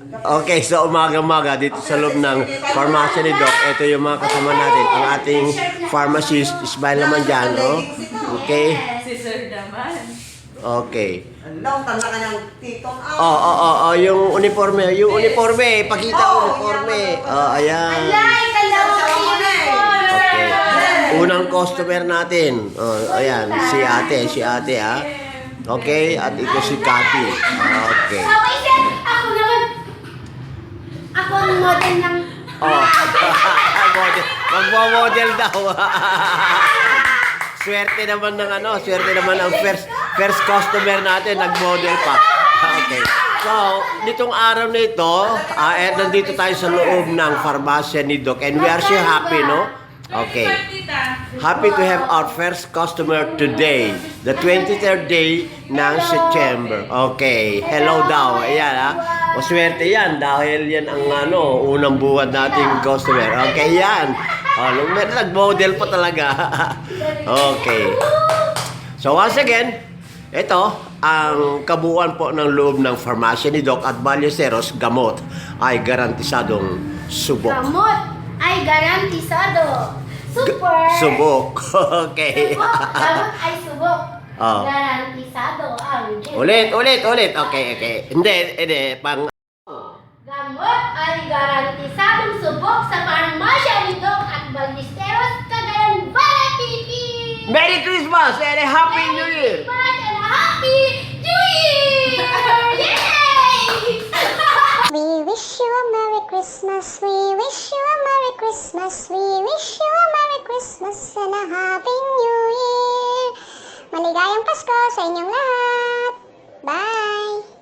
Okay, so umaga-umaga dito sa loob ng pharmacy ni Doc, ito yung mga kasama natin. Ang ating pharmacist, smile naman dyan, no? Okay? Si Sir naman. Okay. Ano, tanda ka ng titong Yung uniforme, pakita uniforme. Ayan. Okay. Unang customer natin. Ayan, si ate, ah. Okay, at ito si Cathy. Okay. Okay, sir. Ako naman. Ako ang model ng... Magmo-model daw. Swerte naman ang first customer natin, nag-model pa. Okay. So, nitong araw na ito, nandito tayo sa loob ng pharmacy ni Doc and we are so happy, no? Okay. Happy to have our first customer today, the 23rd day ng September. Okay. Hello daw. Ayan, ha? Maswerte yan dahil yan ang unang buwan nating customer. Okay, yan. Nag-model pa talaga. Okay. So once again, ito ang kabuuan po ng loob ng pharmacy ni Doc at Ballesteros. Gamot ay garantisadong subok. Gamot ay garantisado. Super. Subok. Okay. Gamot ay subok. Oh. Garantisado ang Ulit. Okay. Hindi. Gamot ay garantisadong subok sa pharmacy ni Doc at Ballesteros, Cagayan Valley, Philippines. Merry Christmas and a Happy New Year! Christmas and Happy New Year! Yay! We wish you a Merry Christmas, we wish you a Merry Christmas, we wish you a Merry Christmas and a Happy New Year. Maligayang Pasko sa inyong lahat. Bye!